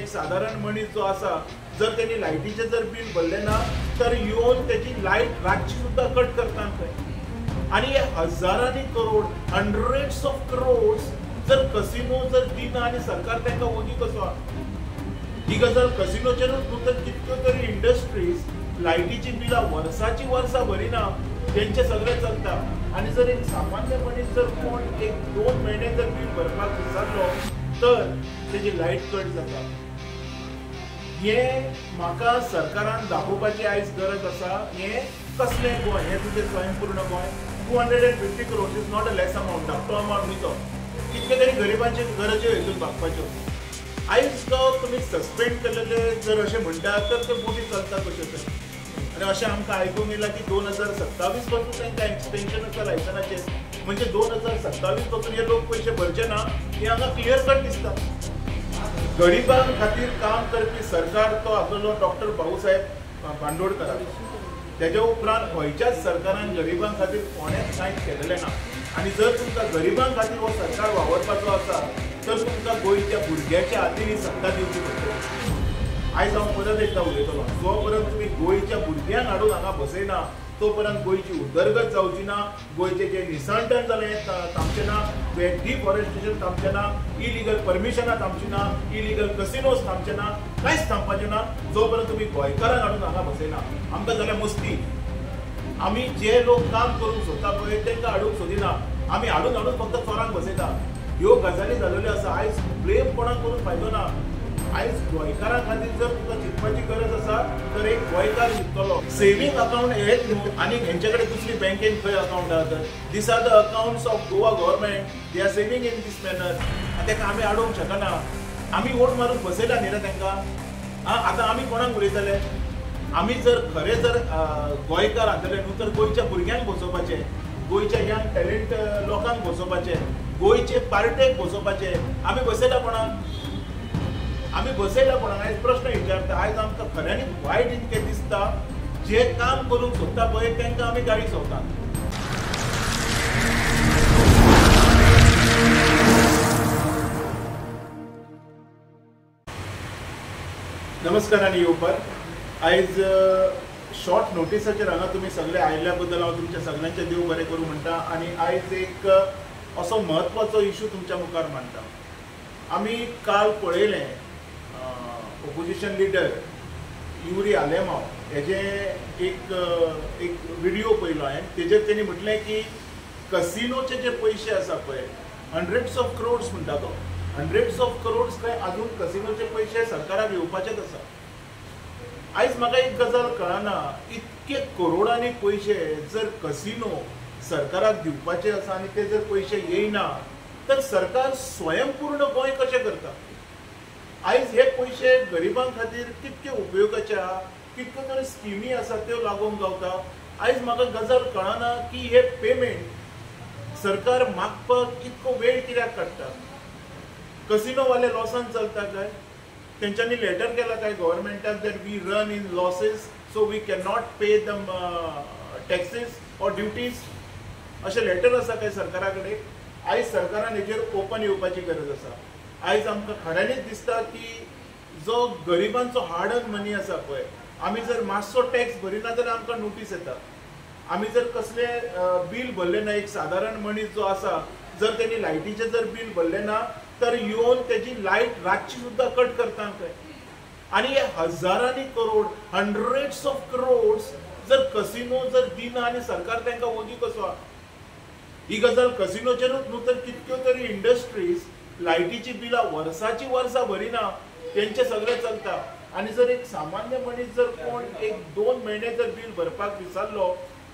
एक साधारण मनीस जो आसा जर त्यांनी लायटीचे जर बिल भरले ना तर येऊन त्याची लाईट रातची सुद्धा कट करतात खंय आणि हजारांनी करोड हंड्रेड्स ऑफ करोड्स जर कसिनो जर दिना आणि सरकार त्यांना ओगी कसो ही गजाल कसिनोचेरूच न्हू तर कितक्यो तरी इंडस्ट्रीज लायटीची बिलां वर्साची वर्सां भरिना त्यांचे सगळे चलता आणि जर एक सामान्य मनीस जर कोण एक 2 महिने जर बिल भरपाक विसरलो तर त्याची लाईट कट जाता हे म्हाका सरकारान दाखोवपाची आयज गरज आसा हे कसले गोंय हे तुझे स्वयंपूर्ण Goa 250 crores is not a less amount धाकटो अमाउंट न्ही तो कितके तरी गरिबांचे गरज्यो हितून भागपाच्यो आयज तो तुमी सस्पेंड केलेले जर अशें म्हणटात तर ते मोठी चलता कशें तरी आणि अशें आमकां आयकूंक येयलां की 2027 पासून तांकां एक्सटेंशन आसा लायसनाचेर म्हणजे 2027 पासून हे लोक पयशे भरचे ना हे हांगा क्लियर कट दिसता गरिबां खातीर काम करपी सरकार तो आसलो डॉक्टर भाऊसाहेब बांदोडकर त्याच्या उपरांत खंयच्याच सरकारान गरिबां खातीर कोणेच कांयच केलेलें ना आणि जर तुमकां गरिबां खातीर हो सरकार वावरपाचो आसा तर तुमकां गोंयच्या भुरग्याच्या हातीन ही सत्ता दिवची पडटली आयज हांव परत एकदां उलयतलो जो पर्यंत तुमी गोंयच्या भुरग्यांक हाडून हांगा बसयना तो पर्यंत गोंयची उदरगत जावची ना गोंयचे जे निसंटन जालें थांबचें ना डिफॉरेस्टेशन थांबचें ना इलिगल परमिशनां थांबची ना इलिगल कसिनोज थांबचे ना कांयच थांबपाचें ना जो पर्यंत तुमी गोंयकारांक हाडून हांगा बसयना आमकां जाल्यार मस्ती आमी जे लोक काम करूंक सोदता पळय तांकां हाडूंक सोदिना आमी हाडून हाडून फक्त चोरांक बसयता ह्यो गजाली जाल्ल्यो आसा आयज ब्लेम कोणाक करून फायदो ना आयज गोंयकारां खातीर जर तुका चिंतपाची गरज आसा तर एक गोंयकार चिंततलो सेव्हिंग अकाउंट हेच न्हू आनी हेंचे कडेन दुसरी बँकेन खंय अकाउंट आसा these are the accounts of Goa government they are saving in this manner ताका आमी हाडूंक शकना आमी वोट मारूंक बसयला न्ही रे तांकां आतां आमी कोणाक उलयतले आमी जर खरें जर गोंयकार आसतले न्हू तर गोंयच्या भुरग्यांक बसोवपाचे गोंयच्या यंग टॅलेंट लोकांक बसोवपाचे गोंयचे पार्टेक बसोवपाचे आमी बसयला कोणाक आयज प्रश्न विचारता आयज आमकां खऱ्यांनीच वायट इतकें दिसता जे काम करूंक सोदता पळय तांकां आमी गाडी सोंवतात नमस्कार आनी येवकार आयज शॉर्ट नोटिसाचेर हांगा तुमी सगळे आयिल्ल्या बद्दल हांव तुमच्या सगळ्यांचे देव बरें करूं म्हणटा आनी आयज एक असो म्हत्वाचो इशू तुमच्या मुखार मांडटा आमी काल पळयलें ओपोजिशन लिडर युरी आलेमाव हेजे एक व्हिडिओ पळयलो हांवें तेजेर तेणी म्हटलें की कसिनोचे जे पयशे आसा पळय हंड्रेड्स ऑफ करोड्स म्हणटा तो हंड्रेड्स ऑफ करोड्स काय अजून कसिनोचे पयशे सरकाराक येवपाचेच आसा आयज म्हाका एक गजाल कळना इतके करोडांनी पयशे जर कसिनो सरकाराक दिवपाचे आसा आनी ते जर पयशे येयना तर सरकार स्वयंपूर्ण गोंय कशें करता आयज हे पयशे गरिबां खातीर कितके उपयोगाचे आहा कितल्यो तरी स्किमी आसा त्यो लागूंक गावता आयज म्हाका गजाल कळना की हे पेमेंट सरकार मागपाक इतको वेळ कित्याक काडटा कसिनोवाले लॉसान चलता काय तेंच्यांनी लेटर केला काय गव्हर्नमेंटाक that we run in losses so we can not pay the taxes or duties अशें लेटर आसा काय सरकारा कडेन आयज सरकारान हेजेर ओपन येवपाची गरज आसा आयज आमकां खऱ्यांनीच दिसता की जो गरिबांचो हार्ड अर्न मनी आसा पळय आमी जर मातसो टॅक्स भरिना जाल्यार आमकां नोटीस येता आमी जर कसले बील भरले ना एक साधारण मनीस जो आसा जर तेणी लायटीचे जर बील भरले ना तर येवन त्याची लाईट रातची सुद्धा कट करता खंय आणि हे हजारांनी करोड हंड्रेड्स ऑफ करोड्स जर कसिनो जर दिना आणि सरकार तांकां ओगी कसो ही गजाल कसिनोचेरूच न्हू तर कितक्यो तरी इंडस्ट्रीज लायटीची बिलां वर्साची वर्सां भरिना तेंचे सगळे चलता आणि जर एक सामान्य मनीस जर कोण एक 2 महिने जर बिल भरपाक विसरलो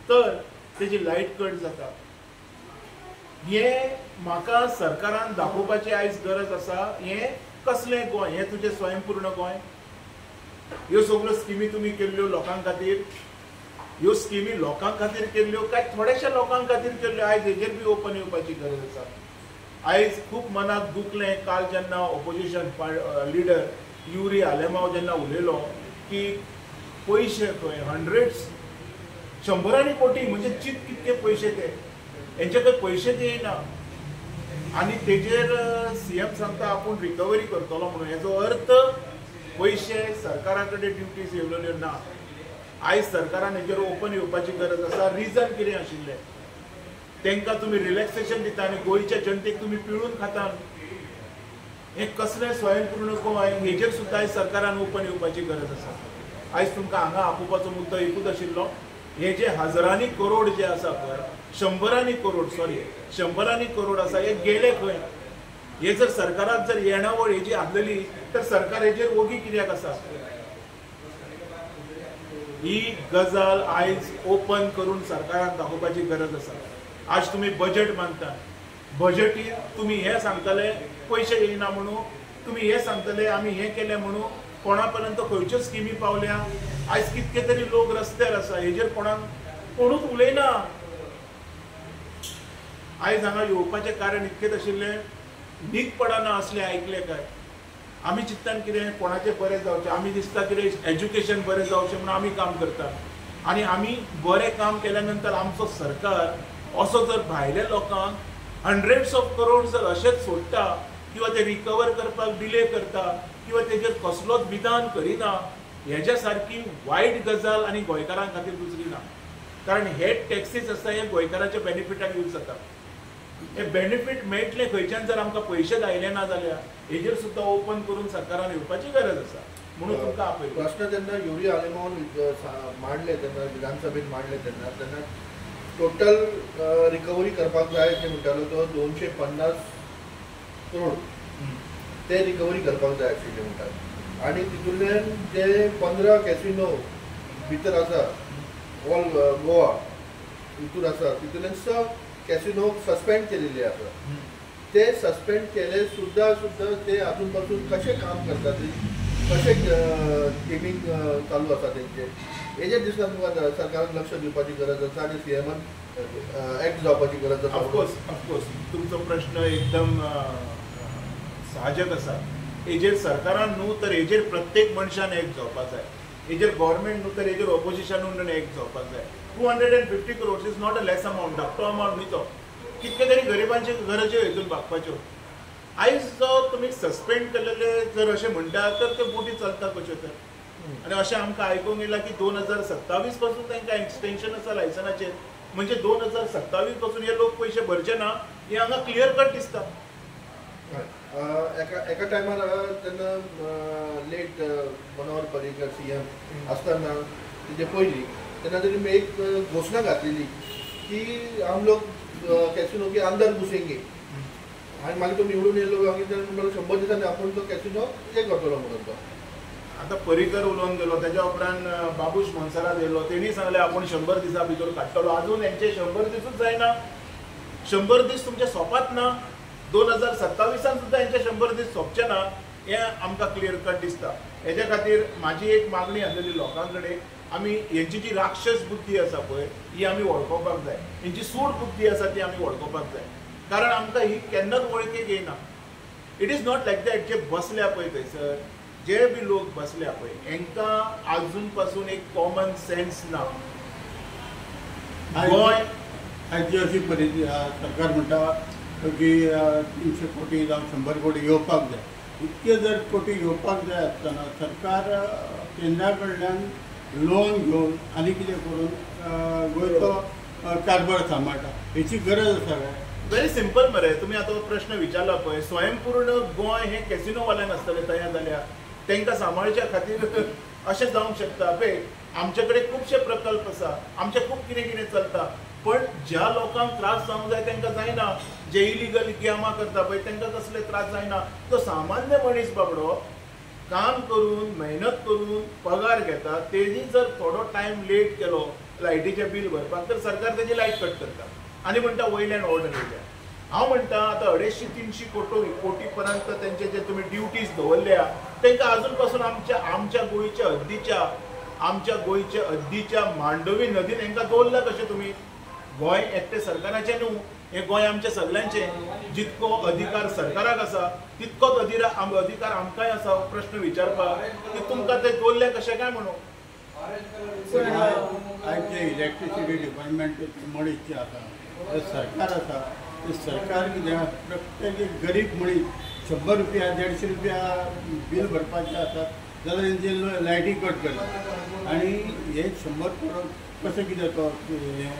तर त्याची लाईट कट जाता हे म्हाका सरकारान दाखोवपाची आयज गरज आसा हे कसले गोंय हे तुझे स्वयंपूर्ण गोंय ह्यो सगळ्यो स्किमी तुमी केल्ल्यो लोकां खातीर ह्यो स्किमी लोकां खातीर केल्ल्यो काय थोड्याशा लोकां खातीर केल्ल्यो आयज हेजेर बी ओपन येवपाची गरज आसा आयज खूब मनाक दुखलें काल जेन्ना ऑपोजिशन लिडर युरी आलेमाव जेन्ना उलयलो की पयशे खंय हंड्रेड्स शंभरांनी कोटी म्हणजे चित कितके पयशे ते हेंचे खंय पयशे येयना आणि तेजेर सीएम सांगता आपूण रिकवरी करतलो म्हणून हेजो अर्थ पैसे सरकारा कडेन ड्युटीज येवलेल्यो ना. आयज सरकारान हेजेर ओपन येवपाची गरज आसा. रिजन कितें आशिल्लें? तांकां तुमी रिलॅक्सेशन दिता आनी गोंयच्या जनतेक तुमी पिळून खाता. हे कसलें स्वयंपूर्ण गोंय हेजेर सुद्दां आयज सरकारान ओपन येवपाची गरज आसा. आयज तुमकां हांगा आपोवपाचो मुद्दो एकूच आशिल्लो, हे जे हजारांनी करोड जे आसा पळय, शंभरांनी करोड आसा, हे गेले खंय? हे जर सरकाराक जर येणावळ हेजी आसलेली तर सरकार हेजेर ओगी कित्याक आसा? ही गजाल आयज ओपन करून सरकाराक दाखोवपाची गरज आसा. आज तुम्ही बजेट मानता, बजेटीत तुम्ही हे सांगतले पैसे येयना म्हणून, तुम्ही हे सांगतले आमी हे केले म्हणून, कोणा पर्यंत खंयच्यो स्किमी पावल्या, आयज कितके तरी लोक रस्त्यार आसा, हेजेर कोणूच उलयना. आयज हांगा येवपाचें कारण इतकेच आशिल्लें, न्हीद पडना असलें आयकलें काय. आमी चिंततात कितें कोणाचें बरें जावचें, आमी दिसता कितें एज्युकेशन बरें जावचें म्हणून आमी काम करतात. आनी आमी बरें काम केल्या नंतर आमचो सरकार असो जर भायल्या लोकांक हंड्रेड्स ऑफ करोड जर अशेंच सोडटा किंवा ते रिकवर करपाक डिले करता किंवा तेजेर कसलोच विधान करिना, हेज्या सारकी वायट गजाल आनी गोंयकारां खातीर दुसरी ना. कारण हे टॅक्सीस आसता हे गोंयकाराच्या बेनिफिटाक यूज जाता. हे बेनिफीट मेळटले खंयच्यान जर आमकां पयशे आयले ना जाल्यार हेजेर सुद्दां ओपन करून सरकारान येवपाची गरज आसा. म्हणून तुमकां आपयलो प्रश्न जेन्ना युरी आलेमोन मांडले तेन्ना विधानसभेत मांडले तेन्ना टोटल रिकवरी करपाक जाय ते म्हणटालो तो 250 करोड ते रिकवरी करपाक जाय आशिल्ले म्हणटात. आनी तितूंतल्यान जे 15 कॅसिनो भितर आसा ऑल गोवा हितून आसा तितूंतल्यान सब कॅसिनो सस्पेंड केलेले आसा. ते सस्पेंड केले सुद्दां ते अजून पासून कशें काम करतात, कशें गेमींग चालू आसा तेंचे, हेजेर दिसता तुमकां सरकारान लक्ष दिवपाची गरज आसा आनी सीएमान एक्ट जावपाची गरज आसा. ऑफकोर्स तुमचो प्रश्न एकदम साहजक आसा. हेजेर सरकारान न्हू तर हेजेर प्रत्येक मनशान एक्ट जावपाक जाय. हेजेर गव्हर्मेंट न्हू तर हेजेर ऑपोजिशनून एक्ट जावपाक जाय. 250 crores is not a less amount, धाकटो अमाउंट न्ही तो. कितके तरी गरिबांचे गरज्यो हेतून भागपाच्यो. आयज जो तुमी सस्पेंड केलेले जर अशें म्हणटा तर त्यो बोटी चलता कश्यो तर. आनी अशें आमकां आयकूंक येयलां की 2027 पासून तांकां एक्सटेंशन आसा लायसनाचेर. म्हणजे 2027 पासून हे लोक पयशे भरचे ना हे हांगा क्लियर कट दिसता. एका टायमार तेन्ना लेट मनोहर पर्रीकर सीएम आसतना तेजे पयलीं तेन्ना तरी एक घोशणा घातलेली की हम लोग कॅसिनो के अंदर घुसेंगे. आनी मागीर तो निवडून येयलो म्हणून 100 दिसांनी आपूण तो कॅसिनो हे करतलो म्हणून तो. आता पर्रीकर उलोवन गेलो, त्याच्या उपरांत बाबूश मनसरात येयलो, तेणी सांगले आपूण 100 दिसा भितर काडटलो. अजून हेंचे 100 दिसूच जायना. 100 दीस तुमचे सोंपत ना. 2027 सुद्दां हेंचे 100 दीस सोंपचे ना हें आमकां क्लियर कट दिसता. हेज्या खातीर म्हाजी एक मागणी आसलेली लोकां कडेन, आमी हेंची जी राक्षस बुद्धी आसा पळय ही आमी वळखोवपाक जाय. हेंची सूड बुद्धी आसा ती आमी वळखोवपाक जाय. कारण आमकां ही केन्नाच वळखेक येयना. It is not like that जे बसल्या पळय थंयसर, जे बी लोक बसल्या पळय हेंकां आजून पासून एक कॉमन सेन्स ना. गोंय आयची अशी परिस्थिती सरकार म्हणटा की 300 कोटी जावं 100 कोटी येवपाक जाय. इतके जर कोटी येवपाक जाय आसतना सरकार केंद्रा कडल्यान लोन घेवन आनी कितें करून गोंयचो कारभार सांबाळटा, हेची गरज आसा काय? व्हेरी सिंपल मरे. तुम्ही आता प्रश्न विचारला पळय, स्वयंपूर्ण गोंय हे कॅसिनोवाल्यान आसतले तयार जाल्यार तांकां सांबाळच्या खातीर अशें जावंक शकता. पळय आमचे कडेन खुबशे प्रकल्प आसा, आमचें खूब कितें कितें चलता, पण ज्या लोकांक त्रास जावंक जाय तांकां जायना. जे इलिगल गेमां करता पळय तांकां कसले त्रास जायना. तो सामान्य मनीस बाबडो काम करून मेहनत करून पगार घेता, तेणी जर थोडो टायम लेट केलो लायटीचें बील भरपाक तर सरकार तेजी लायट कट करता आनी म्हणटा वयल्यान ऑर्डर येयल्या. हांव म्हणटा आतां 250-300 कोटी पर्यंत तेंचे जे तुमी ड्युटीज दवरल्या तांकां आजून पासून आमच्या गोंयच्या हद्दीच्या मांडोवी नदीन हांकां दवरल्या कशें तुमी? गोंय एकटे सरकाराचें न्हू, हें गोंय आमच्या सगळ्यांचें. जितको अधिकार सरकाराक आसा तितकोच अधिकार आमकांय आसा प्रश्न विचारपाक की तुमकां ते दवरले कशें काय म्हणून. आयचे इलेक्ट्रिसिटी डिपार्टमेंट मनीस जे आसा ते सरकार आसा, ते सरकार कितें प्रत्येक गरीब मनीस 100 रुपया 150 रुपया बील भरपाचें आसा जाल्यार तेंचे लायटी कट करता आनी हे 100 करोड कशें कितें तो हें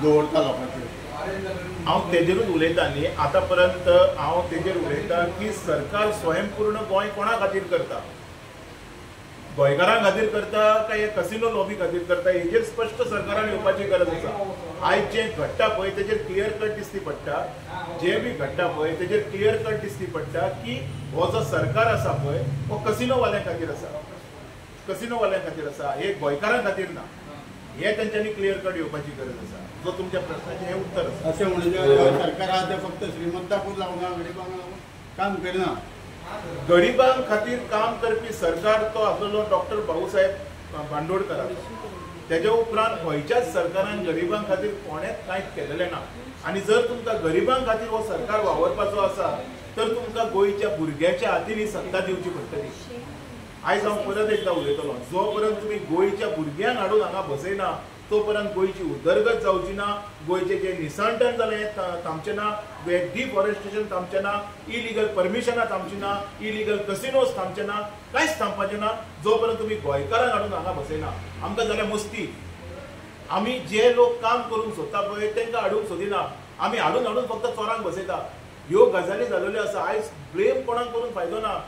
दवरता लोकांचेर. हांव तेजेरूच उलयतां न्ही आतां पर्यंत हांव तेजेर उलयतां की सरकार स्वयंपूर्ण गोंय कोणा खातीर करता, गोंयकारां खातीर करता काय हे कसिनो लॉबी खातीर करता हेजेर स्पश्ट सरकारान येवपाची गरज आसा. आयज जें घडटा पळय तेजेर क्लियर कट दिसती पडटा, जें बी घडटा पळय तेजेर क्लियर कट दिसती पडटा की हो जो सरकार आसा पळय हो कसिनोवाल्यां खातीर आसा, कसिनोवाल्यां खातीर आसा, हे गोंयकारां खातीर ना. हे तेंच्यांनी क्लियर कट येवपाची गरज आसा. जो तुमच्या प्रश्नाचें हें उत्तर आसा. अशें म्हणजे सरकार आहा तें फक्त श्रीमंताकूच लागून गरिबांक लागून काम करना. गरिबां खातीर काम करपी सरकार तो आसलेलो डॉक्टर बाळासाहेब बांदोडकर. तेजे उपरांत खंयच्याच सरकारान गरिबां खातीर कोणेंच कांयच केलेलें ना. आनी जर तुमकां गरिबां खातीर हो सरकार वावरपाचो आसा तर तुमकां गोंयच्या भुरग्याच्या हातीन ही सत्ता दिवची पडटली. आयज हांव परत एकदां उलयतलो, जो पर्यंत तुमी गोंयच्या भुरग्यांक हाडून हांगा बसयना तो पर्यंत गोंयची उदरगत जावची ना, गोंयचें जें निसणटण जालें थांबचें ना, डिफॉरेस्टेशन थांबचें ना, इलिगल परमिशनां थांबचीं ना, इलिगल कसिनोज थांबचे ना, कांयच थांबपाचें ना जो पर्यंत तुमी गोंयकारांक हाडून हांगा बसयना. आमकां जाल्यार मस्ती, आमी जे लोक काम करूंक सोदता पळय तांकां हाडूंक सोदिना, आमी हाडून हाडून फक्त चोरांक बसयता. ह्यो गजाली जाल्ल्यो आसा. आयज ब्लेम कोणाक करून फायदो ना.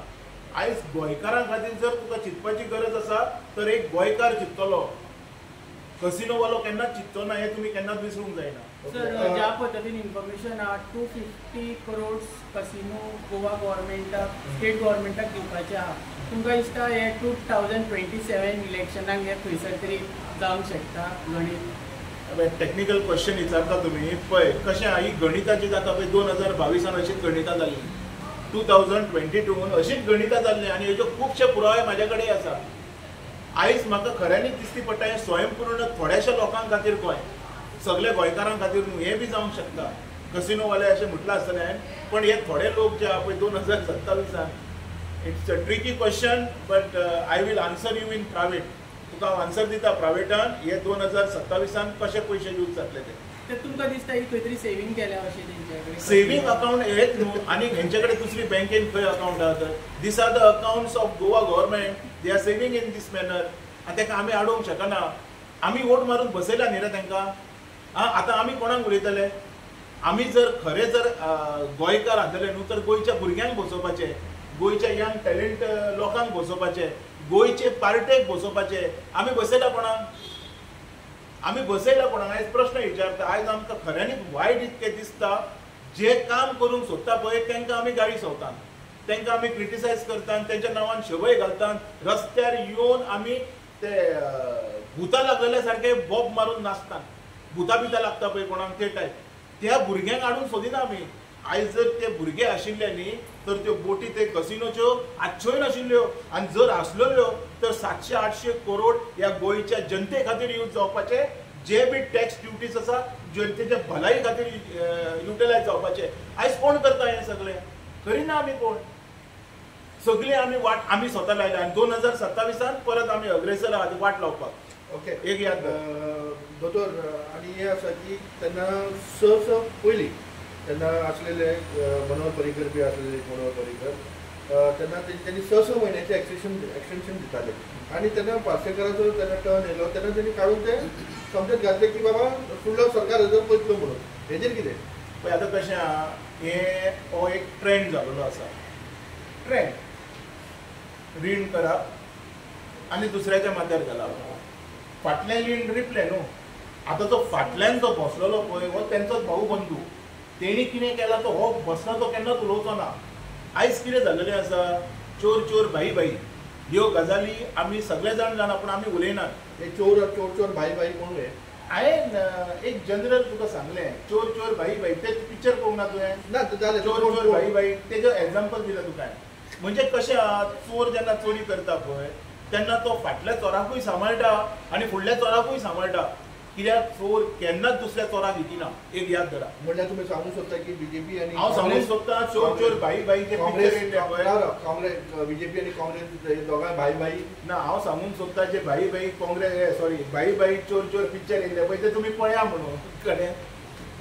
आयज गोंयकारां खातीर जर तुका चिंतपाची गरज आसा तर एक गोंयकार चिंततलो, कसिनोवालो केन्नाच चिंतचो ना. हें तुमी केन्नाच विसरूंक जायना. सर, ज्या पद्धतीन इन्फॉर्मेशन आहा 250 करोड कसिनो गोवा गव्हर्मेंटाक स्टेट गव्हर्मेंटाक दिवपाचे आहा. तुमकां दिसता हे 2027 इलेक्शनाक हे खंयसर तरी जावंक शकता गणीत? टॅक्निकल क्वेश्चन विचारता तुमी. पळय कशें आहा, ही गणिताची जाता पळय 2022 अशीच गणितां जाल्ली, 2022 अशीच गणितां जाल्ली आनी हेज्यो खुबशे पुरावे म्हाजे कडेन आसा. आयज म्हाका खऱ्यांनीच दिसती पडटा हें स्वयंपूर्ण थोड्याशा लोकांक खातीर गोंय, सगळे गोंयकारां खातीर न्हू. हें बी जावंक शकता, कसिनोवाले अशें म्हटलां आसतलें हांवें, पण हे थोडे लोक जे आहा पळय 2027 it's a tricky question but I will answer you in private. तुका हांव आन्सर दिता प्रायवेटान हे 2027 कशे पयशे यूज जातले ते. तर तुमकां दिसता ही खंय तरी सेव्हिंग केल्या अशें तेंच्या कडेन? सेव्हिंग अकाउंट हेच न्हू आनी हेंचे कडेन दुसरी बँकेन खंय अकाउंट आहा तर these are the accounts of Goa government. They are saving in this manner. आनी ताका आमी आडोवंक शकना. आमी वोट मारून बसयला न्ही रे तांकां. आतां आमी कोणाक उलयतले? आमी जर खरे जर गोंयकार आसलेले न्हू तर गोंयच्या भुरग्यांक बसोवपाचे, गोंयच्या यंग टॅलंट लोकांक बसोवपाचे, गोंयचे पार्टेक बसोवपाचे. आमी बसयला कोणाक? आमी बसयला कोणाक? आयज प्रश्न विचारता. आयज आमकां खऱ्यांनीच वायट इतकें दिसता जे काम करूंक सोदता पळय तांकां आमी गाळी सोंवतात, तांकां आमी क्रिटिसायज करतात, तांच्या नांवान शबय घालतात, रस्त्यार येवन आमी ते भुतां लागलेल्या सारके बोब मारून नाचतात. भुतां बितां लागता पळय कोणाक ते टायप. त्या भुरग्यांक हाडून सोदिना आमी. आयज जर ते भुरगे आशिल्ले न्ही तर त्यो बोटी ते कसिनोच्यो आच्छ्योय नाशिल्ल्यो आनी जर आसलेल्यो तर 700-800 करोड ह्या गोंयच्या जनते खातीर यूज जावपाचे, जे बी टॅक्स ड्युटीज आसा जनतेच्या भलाई खातीर युटिलायज जावपाचे. आयज कोण करता हें सगळें? करिना आमी कोण. सगळी आमी वाट आमी स्वता लायल्या आनी 2027 परत आमी अग्रेसर आहा वाट लावपाक. ओके, एक याद दोतोर. आनी हें आसा की तेन्ना स पयलीं तेन्ना आसलेले मनोहर पर्रीकर बी आसलेले मनोहर पर्रीकर तेन्ना त्यांनी 6 म्हयन्याचें एक्सटेंशन दिताले आनी तेन्ना पार्सेकराचो तेन्ना टर्न येयलो तेन्ना तेणी काडून ते समजत घातले की बाबा फुडलो सरकार हेजो पयतलो म्हणून. हेजेर कितें? पळय आतां कशें आहा, हो एक ट्रेंड जाल्लो आसा. ट्रेंड रीण करप आनी दुसऱ्याच्या माथ्यार घालप. फाटलें रीण रिपलें न्हू. आतां तो फाटल्यान जो बसलेलो पळय हो तेंचोच भाऊ बंधू. तेणी कितें केलां तो हो बसना तो केन्नाच उलोवचो ना. आयज कितें जाल्लेलें आसा, चोर चोर भाई भाई ह्यो गजाली आमी सगळे जाण जाणा पूण आमी उलयनात. हे चोर चोर चोर भाई भाई कोण हे? हांवें एक जनरल तुका सांगलें चोर चोर भाई भाई ते पिक्चर पळोवंक ना तुवें? ना जालें. चोर चोर भाई भाई तेजो एग्जाम्पल दिलें तुका. म्हणजे कशें आहा, चोर जेन्ना चोरी करता पळय तेन्ना तो फाटल्या चोराकूय सांबाळटा आनी फुडल्या चोराकूय सांबाळटा. कित्याक चोर केन्नाच दुसऱ्या चोराक विकिना. एक याद धरा. म्हणल्यार तुमी सांगूंक सोदता की बीजेपी आनी हांव सांगूंक सोदता चोर चोर भाई भाई ते पिक्चर येयले पळय. काँग्रेस बीजेपी आनी काँग्रेस दोगांय भाई भाई ना हांव सांगूंक सोदता जे भाई भाई काँग्रेस सॉरी भाई भाई चोर चोर पिक्चर येयले पळय ते तुमी पळया म्हणून कडेन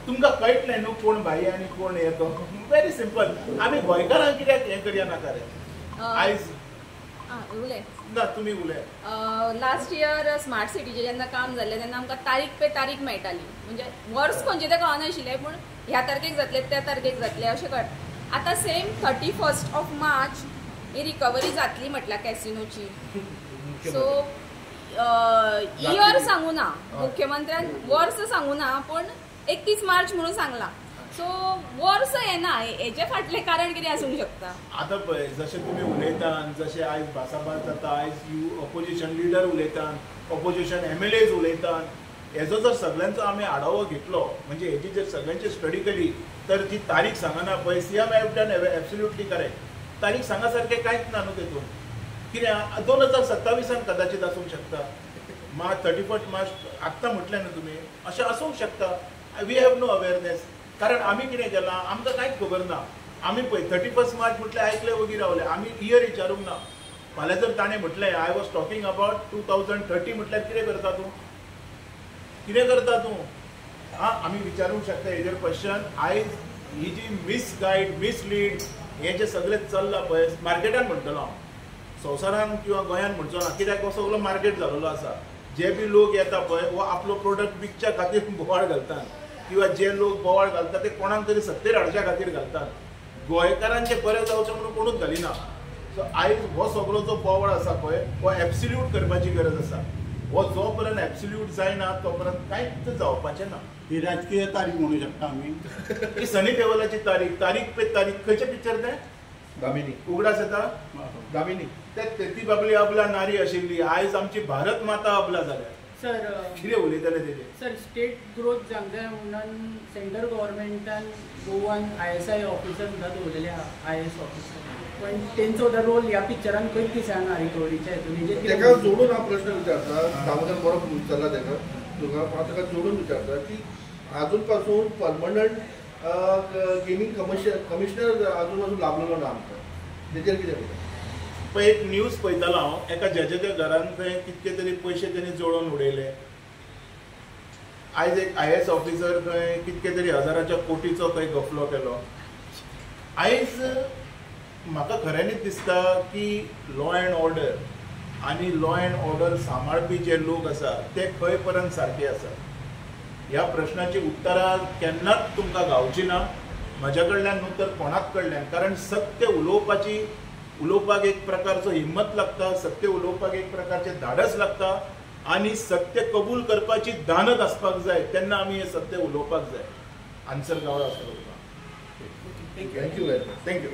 तुमकां कळटलें न्हू कोण भाई आनी कोण हे तो. Very simple. आमी गोंयकारांक कित्याक हें करया नाका रे? आयज उलय ना तुमी उलय. लास्ट इयर स्मार्ट सिटीचे जेन्ना काम जाल्लें तेन्ना आमकां तारीख पे तारीख मेळटाली, म्हणजे वर्स खंयचे तें कळनाशिल्लें, पूण ह्या तारखेक जातले त्या तारखेक जातले अशें कळटा. आतां same 31 of March he recovery जातली म्हटल्यार कॅसिनोची. सो इयर सांगू ना मुख्यमंत्र्यान, वर्स सांगू ना, पूण 31 मार्च म्हणून सांगला. सो वर्स येना, हेचे फाटलें कारण कितें आसूंक शकता? आतां पळय जशें तुमी उलयतात, जशें आयज भासाभास जाता, आयज ऑपोजिशन लिडर उलयतात, ऑपोजिशन MLAs उलयतात, हेजो जर सगळ्यांचो आमी आढावो घेतलो, म्हणजे हेची जर सगळ्यांची स्टडी केली, तर जी तारीख सांगना पळय, CM have done absolutely correct. तारीख सांगा सारकें कांयच ना न्हू तेतून. कित्याक 2027 कदाचित आसूंक शकता, 31 मार्च आत्तां म्हटलें न्हू तुमी, अशें आसूंक शकता. We have no awareness. कारण आमी कितें केलां आमकां कांयच खबर ना. आमी पळय 31 मार्च म्हटल्यार आयकले वगीर रावले, आमी इयर विचारूंक ना. फाल्यां जर ताणें म्हटलें आय वॉज टॉकिंग अबाउट 2030 म्हटल्यार कितें करता तूं? कितें करता तूं? आमी विचारूंक शकता हेजेर क्वेश्चन. आयज ही जी मिसगायड, मिसलीड हें जें सगळें चल्लां पळय, मार्केटान म्हणटलो हांव, संवसारान किंवा गोंयान म्हणचो ना, कित्याक हो सगळो मार्केट जाल्लो आसा. जे बी लोक येता पळय वो आपलो प्रोडक्ट विकच्या खातीर बोवाळ घालतात, किंवा जे लोक बोवाळ घालतात ते कोणाक तरी सत्तेर हाडच्या खातीर घालतात. गोंयकारांचें बरें जावचें म्हणून कोणूच घालिना. सो आयज हो सगळो जो बोवाळ आसा पळय हो एब्सोल्यूट करपाची गरज आसा. हो जो पर्यंत एब्सोल्यूट जायना तो पर्यंत कांयच जावपाचें ना. ही राजकीय तारीख म्हणू शकता आमी. ही सनी देओलाची तारीख पे तारीख. खंयचें पिक्चर तें? दामिनी. उगडास येता दामिनी. ती बाबली अबला नारी आशिल्ली, आयज आमची भारत माता अबला जाल्या. सर कितें उलयतले तेजेर? सर स्टेट ग्रोथ जावंक जाय म्हणून सेंट्रल गव्हर्मेंटान गोवान ISI ऑफिसर सुद्दां दवरलेले आहा, IS ऑफिसर, पण तेंचो सुद्दां रोल ह्या पिक्चरान खंयच दिसना रिकवरीच्या हितून. हेजेर तेका जोडून हा प्रश्न विचारता, दामोदर बरो विचारला तेका, तुका हांव तेका जोडून विचारता की अजून पासून परमनंट गेमिंग कमिशनर अजून लाभलेलो ना आमकां, तेजेर कितें म्हणटा? पळय एक न्यूज पळयतालो हांव, एका जजाच्या घरान थंय कितके तरी पयशे तेणी जोडून उडयले. आयज एक IS ऑफिसर थंय कितके तरी हजाराच्या कोटीचो खंय गफलो केलो. आयज म्हाका खऱ्यांनीच दिसता की लॉ अँड ऑर्डर आनी लॉ अँड ऑर्डर सांबाळपी जे लोक आसा ते खंय पर्यंत सारके आसा. ह्या प्रश्नाची उतरां केन्नाच तुमकां गावची ना म्हज्या कडल्यान न्हू तर कोणाच कडल्यान. कारण सत्य उलोवपाक एक प्रकारचो हिम्मत लागता, सत्य उलोवपाक एक प्रकारचें धाडस लागता, आनी सत्य कबूल करपाची दानत आसपाक जाय, तेन्ना आमी हें सत्य उलोवपाक जाय. आन्सर गावलो आसलो तुका. Thank you very much. थँक्यू.